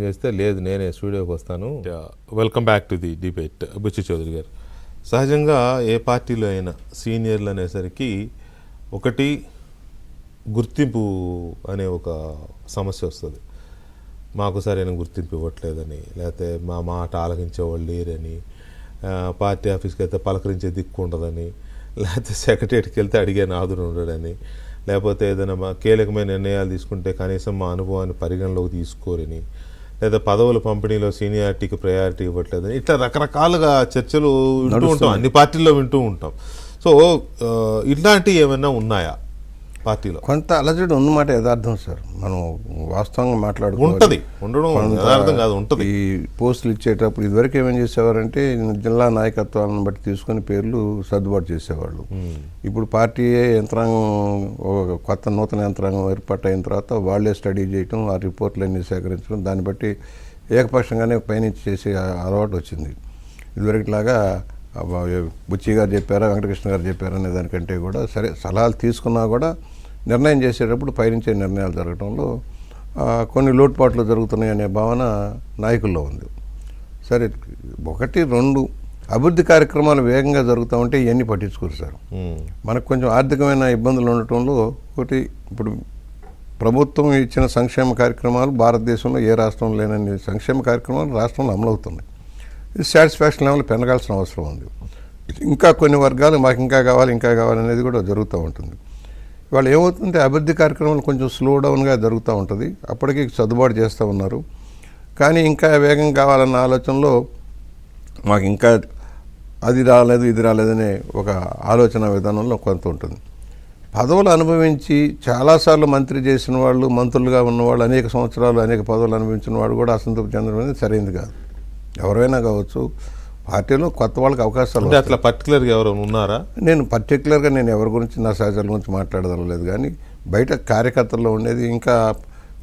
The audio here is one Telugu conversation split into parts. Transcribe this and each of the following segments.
చేస్తే లేదు నేనే స్టూడియోకి వస్తాను. Welcome back to the debate. Bucchi Chowdary గారు, సహజంగా ఏ పార్టీలో అయినా సీనియర్లు అనేసరికి ఒకటి గుర్తింపు అనే ఒక సమస్య వస్తుంది. మాకు సరైన గుర్తింపు ఇవ్వట్లేదని, లేకపోతే మా మాట ఆలకించేవాళ్ళు లేరని, పార్టీ ఆఫీస్కి వెళ్తే పలకరించే దిక్కు ఉండదని, లేకపోతే సెక్రటరీకి వెళ్తే అడిగే నాదుడు ఉండడని, లేకపోతే ఏదైనా మా కీలకమైన నిర్ణయాలు తీసుకుంటే కనీసం మా అనుభవాన్ని పరిగణలోకి తీసుకోరని, లేదా పదవుల పంపిణీలో సీనియారిటీకి ప్రయారిటీ ఇవ్వట్లేదని, ఇట్లా రకరకాలుగా చర్చలు వింటూ ఉంటాం, అన్ని పార్టీల్లో వింటూ ఉంటాం. సో ఇట్లాంటివి ఏమైనా ఉన్నాయా పార్టీలో? కొంత అలజడి ఉన్నమాట యథార్థం సార్. మనం వాస్తవంగా మాట్లాడుకుంటుంది, ఈ పోస్టులు ఇచ్చేటప్పుడు ఇదివరకు ఏమేం చేసేవారంటే జిల్లా నాయకత్వాలను బట్టి తీసుకొని పేర్లు సర్దుబాటు చేసేవాళ్ళు. ఇప్పుడు పార్టీ యంత్రాంగం కొత్త నూతన యంత్రాంగం ఏర్పాటైన తర్వాత వాళ్లే స్టడీ చేయటం, ఆ రిపోర్ట్లన్నీ సేకరించడం, దాన్ని బట్టి ఏకపక్షంగానే పైనుంచి చేసే అలవాటు వచ్చింది. ఇదివరకులాగా బుచ్చి గారు చెప్పారా వెంకటకృష్ణ గారు చెప్పారా అనే దానికంటే కూడా సరే సలహాలు తీసుకున్నా కూడా నిర్ణయం చేసేటప్పుడు పైనుంచే నిర్ణయాలు జరగడంలో కొన్ని లోటుపాట్లు జరుగుతున్నాయి అనే భావన నాయకుల్లో ఉంది. సరే, ఒకటి రెండు అభివృద్ధి కార్యక్రమాలు వేగంగా జరుగుతూ ఉంటే ఇవన్నీ పట్టించుకోరు సార్. మనకు కొంచెం ఆర్థికమైన ఇబ్బందులు ఉండటంలో ఒకటి ఇప్పుడు ప్రభుత్వం ఇచ్చిన సంక్షేమ కార్యక్రమాలు భారతదేశంలో ఏ రాష్ట్రంలో లేనన్ని సంక్షేమ కార్యక్రమాలు రాష్ట్రంలో అమలవుతున్నాయి. ఇది సాటిస్ఫాక్షన్ లెవెల్ పెరగాల్సిన అవసరం ఉంది. ఇంకా కొన్ని వర్గాలు మాకు ఇంకా కావాలి అనేది కూడా జరుగుతూ ఉంటుంది. ఇవాళ ఏమవుతుందంటే అభివృద్ధి కార్యక్రమాలు కొంచెం స్లో డౌన్గా జరుగుతూ ఉంటుంది. అప్పటికి సర్దుబాటు చేస్తూ ఉన్నారు. కానీ ఇంకా వేగం కావాలన్న ఆలోచనలో మాకు ఇంకా అది రాలేదు ఇది రాలేదనే ఒక ఆలోచన విధానంలో కొంత ఉంటుంది. పదవులు అనుభవించి చాలాసార్లు మంత్రి చేసిన వాళ్ళు, మంత్రులుగా ఉన్నవాళ్ళు, అనేక సంవత్సరాలు అనేక పదవులు అనుభవించిన వాళ్ళు కూడా అసంతృప్తి చెందడం అనేది సరైనది కాదు. ఎవరైనా కావచ్చు, పార్టీలో కొత్త వాళ్ళకి అవకాశాలు. అట్లా పర్టికులర్గా ఎవరైనా ఉన్నారా? నేను పర్టికులర్గా ఎవరి గురించి నా సహచరుల గురించి మాట్లాడదలేదు, కానీ బయట కార్యకర్తల్లో ఉండేది ఇంకా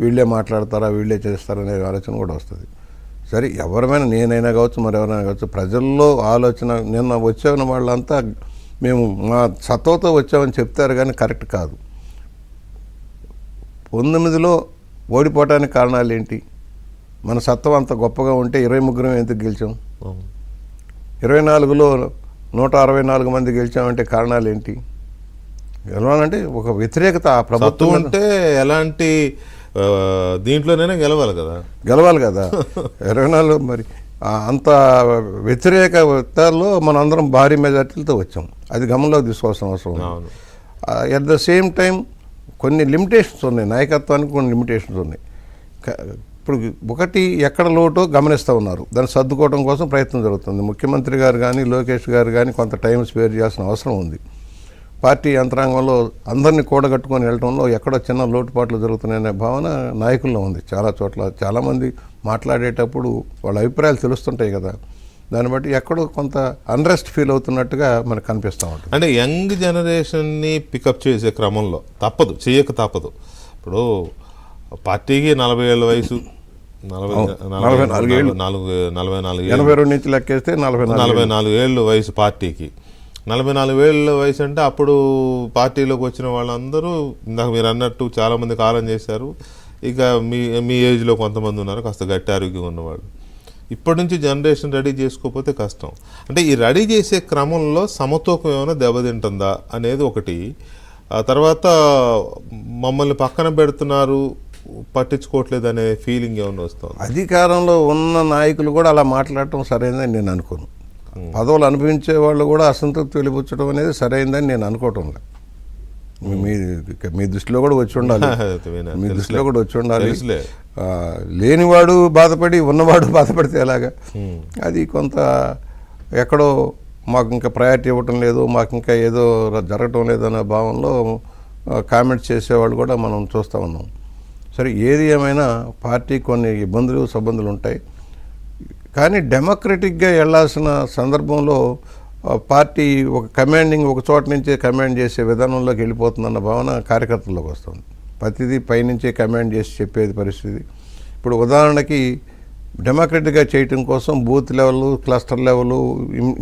వీళ్ళే మాట్లాడతారా వీళ్ళే చేస్తారనే ఆలోచన కూడా వస్తుంది. సరే, ఎవరైనా నేనైనా కావచ్చు మరెవరైనా కావచ్చు, ప్రజల్లో ఆలోచన నిన్న వచ్చామన్న వాళ్ళంతా మేము మా సత్వతో వచ్చామని చెప్తారు, కానీ కరెక్ట్ కాదు. 19లో ఓడిపోవడానికి కారణాలు ఏంటి? మన సత్వం అంత గొప్పగా ఉంటే 23 ఎందుకు గెలిచాం? 24లో 164 మంది గెలిచామంటే కారణాలు ఏంటి? గెలవాలంటే ఒక వ్యతిరేకత ఆ ప్రభుత్వం అంటే ఎలాంటి దీంట్లోనైనా గెలవాలి కదా 24 మరి అంత వ్యతిరేకతలో మనందరం భారీ మెజార్టీలతో వచ్చాం. అది గమనంలోకి తీసుకోవాల్సిన అవసరం ఉంది. అట్ ద సేమ్ టైం కొన్ని లిమిటేషన్స్ ఉన్నాయి, నాయకత్వానికి కొన్ని లిమిటేషన్స్ ఉన్నాయి. ఇప్పుడు ఒకటి ఎక్కడ లోటో గమనిస్తూ ఉన్నారు, దాన్ని సర్దుకోవడం కోసం ప్రయత్నం జరుగుతుంది. ముఖ్యమంత్రి గారు కానీ లోకేష్ గారు కానీ కొంత టైం స్పేర్ చేయాల్సిన అవసరం ఉంది. పార్టీ యంత్రాంగంలో అందరినీ కూడగట్టుకొని వెళ్ళడంలో ఎక్కడో చిన్న లోటుపాట్లు జరుగుతున్నాయనే భావన నాయకుల్లో ఉంది. చాలా చోట్ల చాలామంది మాట్లాడేటప్పుడు వాళ్ళ అభిప్రాయాలు తెలుస్తుంటాయి కదా, దాన్ని బట్టి ఎక్కడో కొంత అన్రెస్ట్ ఫీల్ అవుతున్నట్టుగా మనకు కనిపిస్తూ ఉంటుంది. అంటే యంగ్ జనరేషన్ని పికప్ చేసే క్రమంలో చేయక తప్పదు. ఇప్పుడు పార్టీకి 40 ఏళ్ళ వయసు, 84 నుంచి లెక్కేస్తే 44 ఏళ్ళు వయసు పార్టీకి. 44 ఏళ్ళ వయసు అంటే అప్పుడు పార్టీలోకి వచ్చిన వాళ్ళందరూ ఇందాక మీరు అన్నట్టు చాలామంది కాలం చేశారు. ఇక మీ ఏజ్లో కొంతమంది ఉన్నారు కాస్త గట్టి ఆరోగ్యం ఉన్నవాళ్ళు. ఇప్పటి నుంచి జనరేషన్ రెడీ చేసుకోకపోతే కష్టం. అంటే ఈ రెడీ చేసే క్రమంలో సమతూకం ఏమైనా దెబ్బతింటుందా అనేది ఒకటి. ఆ తర్వాత మమ్మల్ని పక్కన పెడుతున్నారు, పట్టించుకోవట్లేదు అనే ఫీలింగ్ ఏమైనా వస్తుంది? అధికారంలో ఉన్న నాయకులు కూడా అలా మాట్లాడటం సరైందని నేను అనుకోను. పదవులు అనుభవించే వాళ్ళు కూడా అసంతృప్తి వెలిపుచ్చడం అనేది సరైందని నేను అనుకోవటం లేదు. మీ దృష్టిలో కూడా వచ్చి ఉండాలి. లేనివాడు బాధపడి ఉన్నవాడు బాధపడితే ఎలాగా? అది కొంత ఎక్కడో మాకు ఇంకా ప్రయారిటీ ఇవ్వటం లేదు, మాకు ఇంకా ఏదో జరగటం లేదనే భావంలో కామెంట్స్ చేసేవాళ్ళు కూడా మనం చూస్తూ ఉన్నాం. సరే, ఏది ఏమైనా పార్టీ కొన్ని ఇబ్బందులు సబ్బందులు ఉంటాయి, కానీ డెమోక్రటిక్గా వెళ్ళాల్సిన సందర్భంలో పార్టీ ఒక చోట నుంచే కమాండ్ చేసే విధానంలోకి వెళ్ళిపోతుందన్న భావన కార్యకర్తల్లోకి వస్తుంది. ప్రతిదీ పైనుంచే కమాండ్ చేసి చెప్పేది పరిస్థితి. ఇప్పుడు ఉదాహరణకి డెమోక్రటిక్గా చేయటం కోసం బూత్ లెవెల్, క్లస్టర్ లెవెల్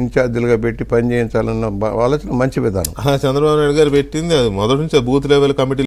ఇన్ఛార్జీలుగా పెట్టి పనిచేయించాలన్న ఆలోచన మంచి విధానం. చంద్రబాబు నాయుడు గారు పెట్టింది అది మొదటి నుంచి బూత్ లెవెల్ కమిటీ